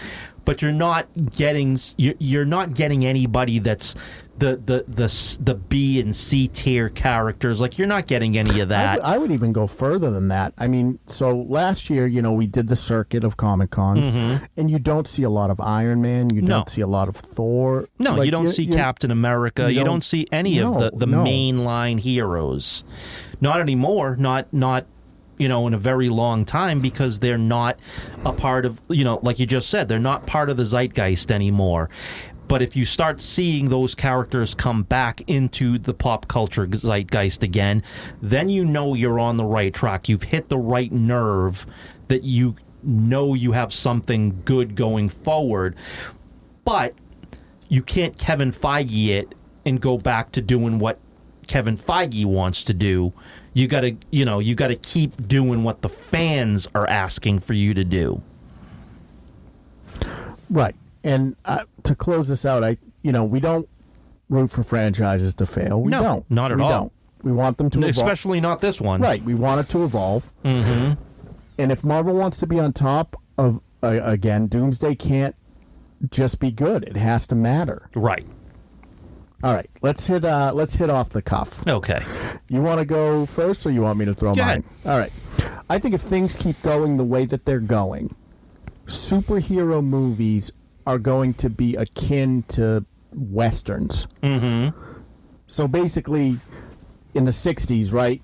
But you're not getting anybody that's the B and C tier characters. Like, you're not getting any of that. I would even go further than that. I mean, so last year, we did the circuit of Comic Cons, and you don't see a lot of Iron Man. You don't see a lot of Thor. No, you don't see Captain America. You don't see any of the mainline heroes. Not anymore. Not in a very long time, because they're not a part of, like you just said, they're not part of the zeitgeist anymore. But if you start seeing those characters come back into the pop culture zeitgeist again, then you're on the right track. You've hit the right nerve that you have something good going forward. But you can't Kevin Feige it and go back to doing what Kevin Feige wants to do. You gotta keep doing what the fans are asking for you to do. Right. And to close this out, we don't root for franchises to fail. We don't. Not at all. Don't. We want them to evolve. Especially not this one. Right. We want it to evolve. Mm-hmm. And if Marvel wants to be on top of, again, Doomsday can't just be good. It has to matter. Right. All right. Let's hit off the cuff. Okay. You want to go first, or you want me to throw mine? All right. I think if things keep going the way that they're going, superhero movies are going to be akin to Westerns. Mm-hmm. So basically, in the 60s, right,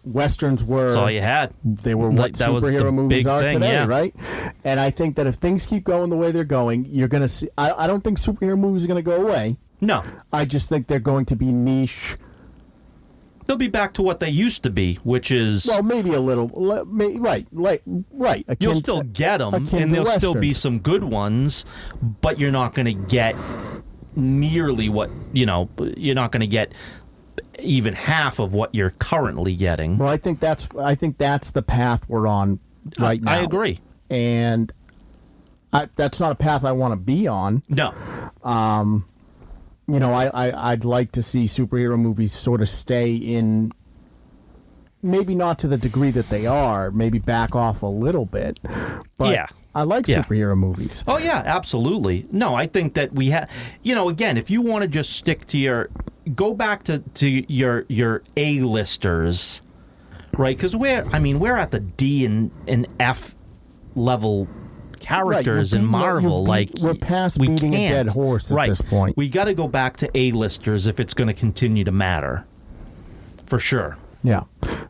Westerns were... That's all you had. They were what superhero movies are today, right? And I think that if things keep going the way they're going, you're going to see... I don't think superhero movies are going to go away. No. I just think they're going to be niche. They'll be back to what they used to be, which is... Well, maybe a little... Right. You'll still get them, and there'll still be some good ones, but you're not going to get nearly what... You're not going to get even half of what you're currently getting. Well, I think that's the path we're on right now. I agree. And that's not a path I want to be on. No. I'd like to see superhero movies sort of stay in, maybe not to the degree that they are, maybe back off a little bit. But yeah. I like superhero movies. Oh, yeah, absolutely. No, I think that we have, again, if you want to just stick to go back to your A-listers, right? Because we're at the D and F level characters in Marvel. We're past beating a dead horse at this point. We got to go back to A-listers if it's going to continue to matter, for sure. Yeah.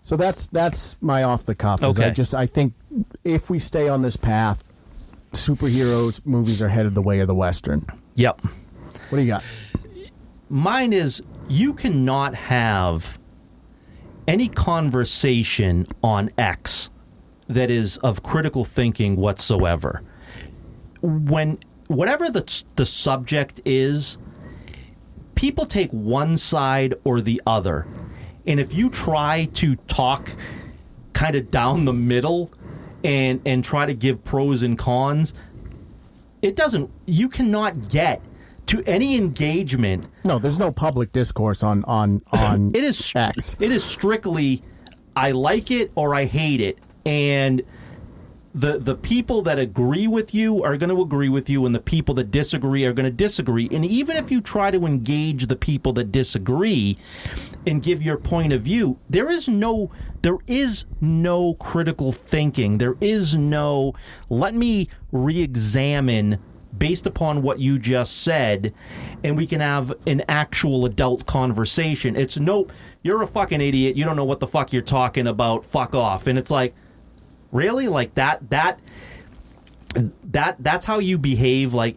So that's my off the cuff. Okay. I think if we stay on this path, superheroes movies are headed the way of the Western. Yep. What do you got? Mine is, you cannot have any conversation on X that is of critical thinking whatsoever. When whatever the subject is, people take one side or the other. And if you try to talk kind of down the middle and try to give pros and cons, you cannot get to any engagement. No, there's no public discourse on it is X. It is strictly, I like it or I hate it. And the people that agree with you are going to agree with you, and the people that disagree are going to disagree. And even if you try to engage the people that disagree and give your point of view, there is no critical thinking. There is no, let me re-examine based upon what you just said, and we can have an actual adult conversation. It's nope, you're a fucking idiot. You don't know what the fuck you're talking about. Fuck off. And it's like, really? Like that's how you behave? Like,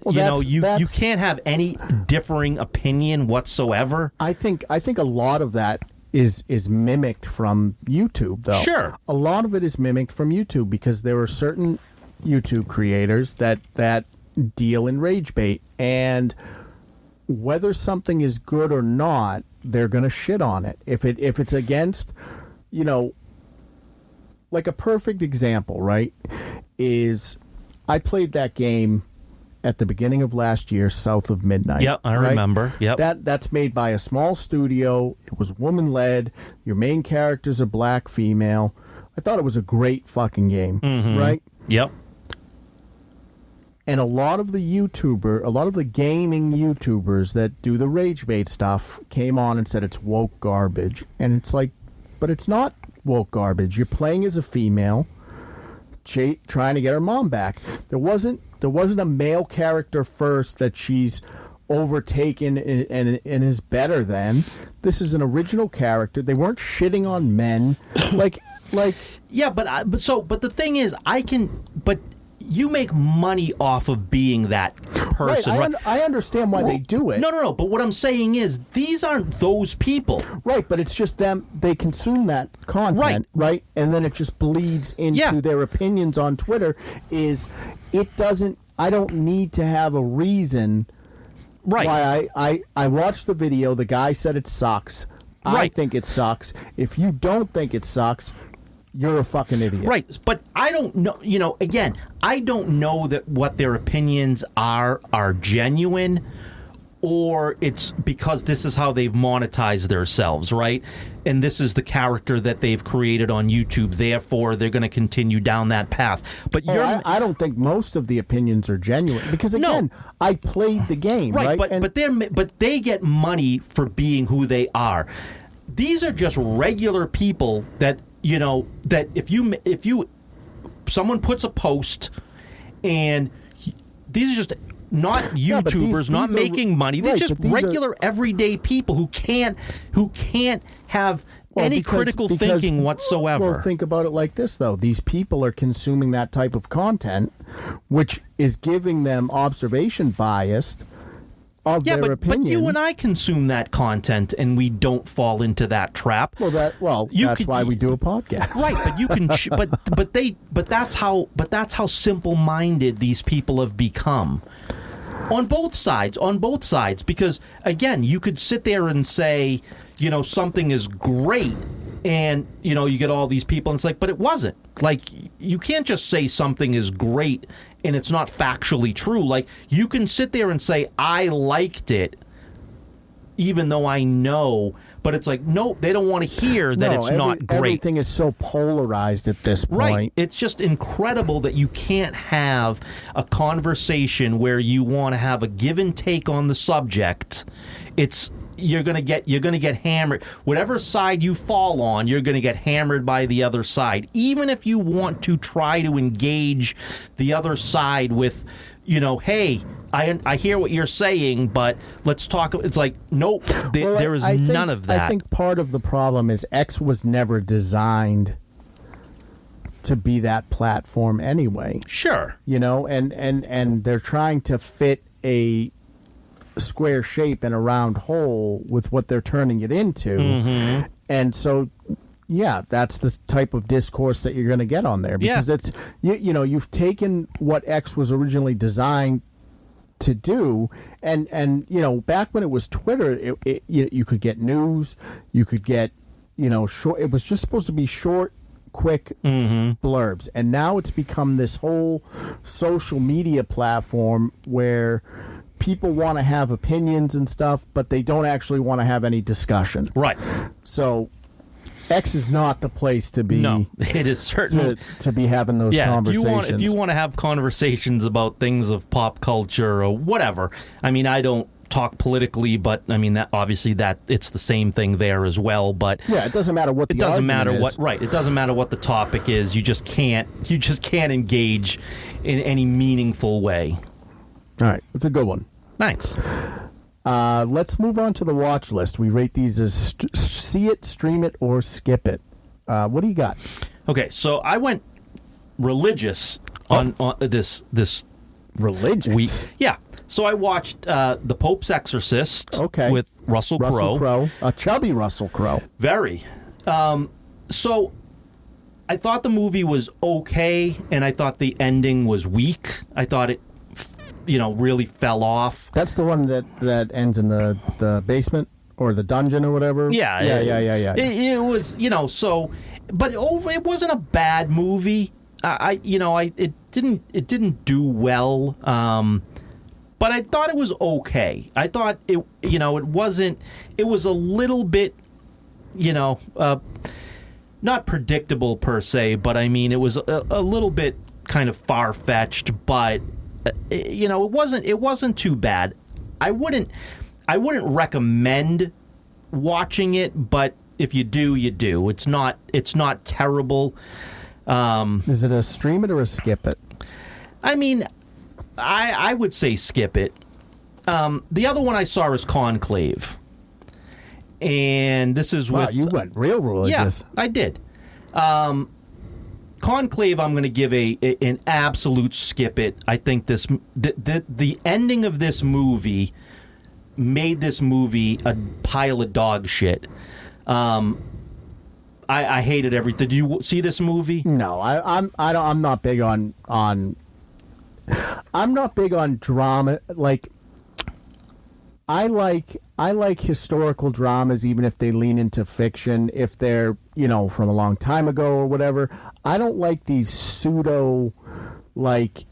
you can't have any differing opinion whatsoever? I think a lot of that is mimicked from YouTube, though. Sure. A lot of it is mimicked from YouTube because there are certain YouTube creators that deal in rage bait, and whether something is good or not, they're going to shit on it. If it's against, like a perfect example, right, is I played that game at the beginning of last year, South of Midnight. Yep, I remember. Yep. That's made by a small studio. It was woman-led. Your main character's a black female. I thought it was a great fucking game, right? Yep. And a lot of the gaming YouTubers that do the rage bait stuff came on and said it's woke garbage. And it's like, but it's not woke garbage. You're playing as a female, trying to get her mom back. There wasn't a male character first that she's overtaken and is better than. This is an original character. They weren't shitting on men, like. Yeah, but the thing is, but you make money off of being that person. Right, I understand why they do it. No. But what I'm saying is, these aren't those people. Right, but it's just them. They consume that content, right? And then it just bleeds into their opinions on Twitter. I don't need to have a reason. Right. Why I watched the video. The guy said it sucks. I think it sucks. If you don't think it sucks, you're a fucking idiot. Right, but I don't know, again, I don't know that what their opinions are genuine, or it's because this is how they've monetized themselves, right? And this is the character that they've created on YouTube, therefore they're going to continue down that path. But I don't think most of the opinions are genuine, because again, I played the game, right? But they get money for being who they are. These are just regular people that that if someone puts a post, and these are just not YouTubers, not making money. They're just regular everyday people who can't have any critical thinking whatsoever. Well, think about it like this, though. These people are consuming that type of content, which is giving them observation bias of their opinion. But you and I consume that content, and we don't fall into that trap. That's why we do a podcast, right? But you can, but that's how simple-minded these people have become. On both sides, because again, you could sit there and say, something is great, and you get all these people, and it's like, but it wasn't. Like, you can't just say something is great and it's not factually true. Like, you can sit there and say, I liked it, even though I know, but it's like, no, they don't want to hear that it's not great. Everything is so polarized at this point. Right. It's just incredible that you can't have a conversation where you want to have a give and take on the subject. You're gonna get hammered. Whatever side you fall on, you're gonna get hammered by the other side. Even if you want to try to engage the other side with, hey, I hear what you're saying, but let's talk. It's like, nope, there is none of that. I think part of the problem is X was never designed to be that platform anyway. Sure. And they're trying to fit a square shape in a round hole with what they're turning it into. Mm-hmm. And so, that's the type of discourse that you're going to get on there, because it's, you've taken what X was originally designed to do, and back when it was Twitter, you could get news, you could get, short, it was just supposed to be short, quick blurbs, and now it's become this whole social media platform where people want to have opinions and stuff, but they don't actually want to have any discussion. Right. So X is not the place to be. No, it is certainly to be having those conversations. If you want to have conversations about things of pop culture or whatever, I mean, I don't talk politically, but I mean, that it's the same thing there as well. But it doesn't matter what the argument is. It doesn't matter what the topic is. You just can't engage in any meaningful way. All right, that's a good one. Thanks. Let's move on to the watch list. We rate these as see it, stream it, or skip it. What do you got? Okay, so I went religious on this religious week. Yeah, so I watched The Pope's Exorcist with Russell Crowe. A chubby Russell Crowe. Very. So I thought the movie was okay, and I thought the ending was weak. I thought it really fell off. That's the one that ends in the basement or the dungeon or whatever. Yeah. It was, so, but it wasn't a bad movie. It didn't do well. But I thought it was okay. I thought it wasn't. It was a little bit, not predictable per se, but I mean it was a little bit kind of far-fetched, but it wasn't too bad. I wouldn't recommend watching it, but if you do, you do. It's not terrible. Is it a stream it or a skip it? I mean, I would say skip it. The other one I saw is Conclave. And this is with... Wow, you went real religious. Yeah, I did. Conclave, I'm going to give an absolute skip it. I think the ending of this movie made this movie a pile of dog shit. I hated everything. Did you see this movie? No, I'm not big on I'm not big on drama. Like, I like historical dramas, even if they lean into fiction, if they're, from a long time ago or whatever. I don't like these pseudo, like,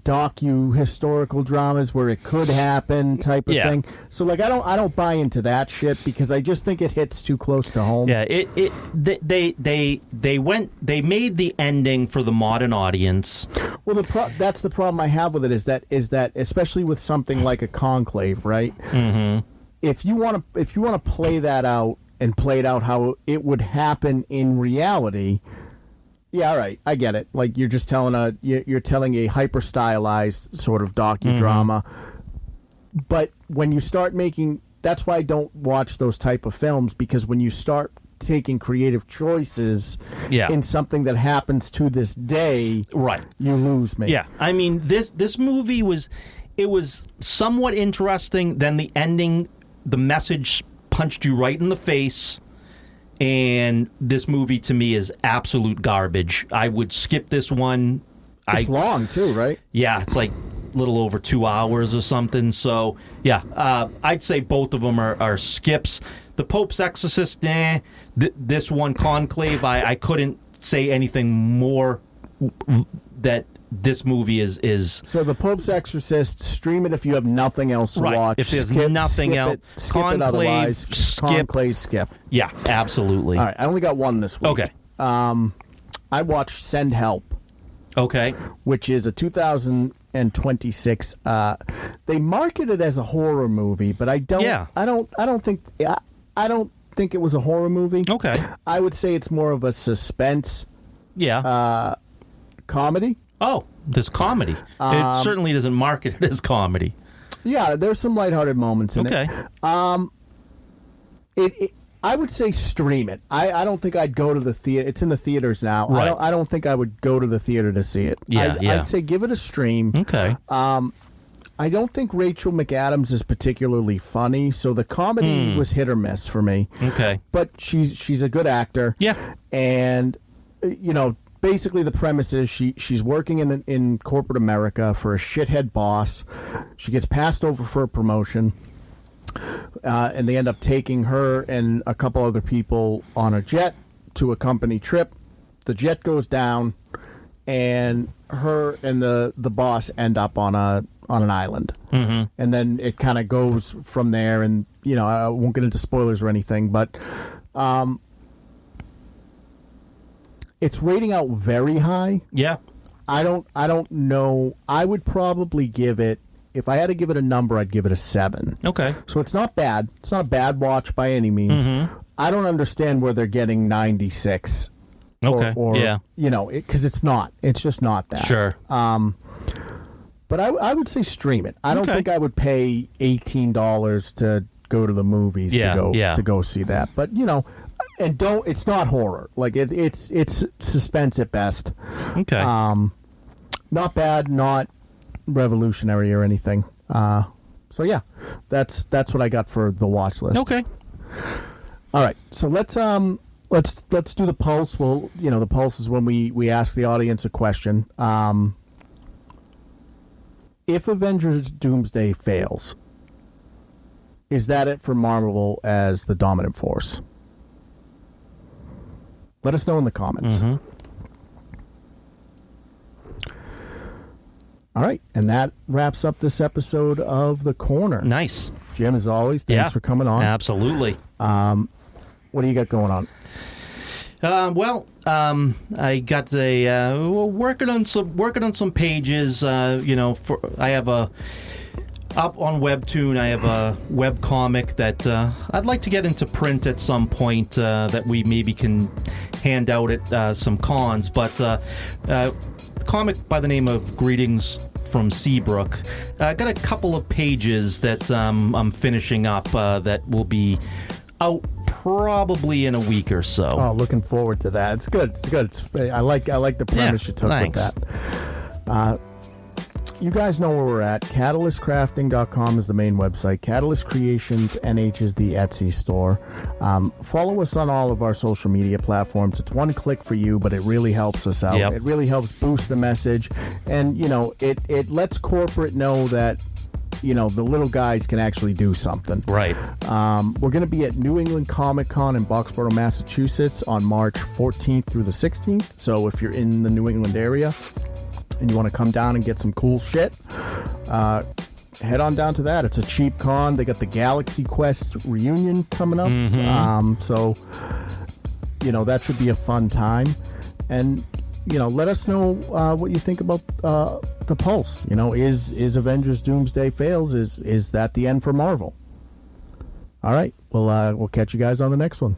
historical dramas where it could happen type of thing. So, like, I don't buy into that shit because I just think it hits too close to home. Yeah, they made the ending for the modern audience. Well, that's the problem I have with it is that especially with something like a Conclave, right? Mm-hmm. If you want to play that out and play it out how it would happen in reality, yeah, all right, I get it. Like you're just telling a hyper stylized sort of docudrama. Mm-hmm. But when you start making, that's why I don't watch those type of films, because when you start taking creative choices in something that happens to this day, right, you lose me. Yeah, I mean this movie was somewhat interesting. Then the ending, the message punched you right in the face. And this movie, to me, is absolute garbage. I would skip this one. It's long, too, right? Yeah, it's like a little over 2 hours or something. So, yeah, I'd say both of them are skips. The Pope's Exorcist, this one, Conclave, I couldn't say anything more that this movie is... So the Pope's Exorcist, stream it if you have nothing else to watch. If there's nothing else. Skip it otherwise. Conclave, skip. Yeah, absolutely. All right, I only got one this week. Okay. I watched Send Help. Okay. Which is a 2026. They market it as a horror movie, but I don't think it was a horror movie. Okay. I would say it's more of a suspense. Yeah. Comedy. Oh, there's comedy. It certainly doesn't market it as comedy. Yeah, there's some lighthearted moments in it. Okay. I would say stream it. I don't think I'd go to the theater. It's in the theaters now. Right. I don't think I would go to the theater to see it. I'd say give it a stream. Okay. I don't think Rachel McAdams is particularly funny, so the comedy was hit or miss for me. Okay. But she's a good actor. Yeah. And, basically the premise is she's working in corporate America for a shithead boss. She gets passed over for a promotion, and they end up taking her and a couple other people on a jet to a company trip. The jet goes down, and her and the boss end up on an island. Mm-hmm. And then it kind of goes from there, and I won't get into spoilers or anything, but it's rating out very high. Yeah. I don't know. I would probably give it, if I had to give it a number, I'd give it a 7. Okay. So it's not bad. It's not a bad watch by any means. Mm-hmm. I don't understand where they're getting 96. Okay. Or because it's not. It's just not that. Sure. But I would say stream it. I don't think I would pay $18 to go to the movies to go see that. But and it's not horror. Like it's suspense at best. Okay. Not bad, not revolutionary or anything. So yeah, that's what I got for the watch list. Okay. All right. So let's do the pulse. Well, the pulse is when we ask the audience a question. If Avengers Doomsday fails, is that it for Marvel as the dominant force? Let us know in the comments. Mm-hmm. All right, and that wraps up this episode of The Corner. Nice. Jim, as always, thanks for coming on. Absolutely. What What do you got going on? I got working on some pages. I have up on Webtoon. I have a web comic that I'd like to get into print at some point that we maybe can hand out at some cons. But comic by the name of Greetings from Seabrook. I got a couple of pages that I'm finishing up that will be out probably in a week or so. Oh, looking forward to that. It's good. I like the premise you took thanks. with that. You guys know where we're at. CatalystCrafting.com is the main website. Catalyst Creations NH is the Etsy store. Follow us on all of our social media platforms. It's one click for you, but it really helps us out. Yep. It really helps boost the message, and it lets corporate know that the little guys can actually do something. Right. We're going to be at New England Comic Con in Boxborough, Massachusetts on March 14th through the 16th. So if you're in the New England area and you want to come down and get some cool shit, head on down to that. It's a cheap con. They got the Galaxy Quest reunion coming up. So that should be a fun time. And let us know what you think about the Pulse. Is Avengers Doomsday fails? Is that the end for Marvel? All right. We'll catch you guys on the next one.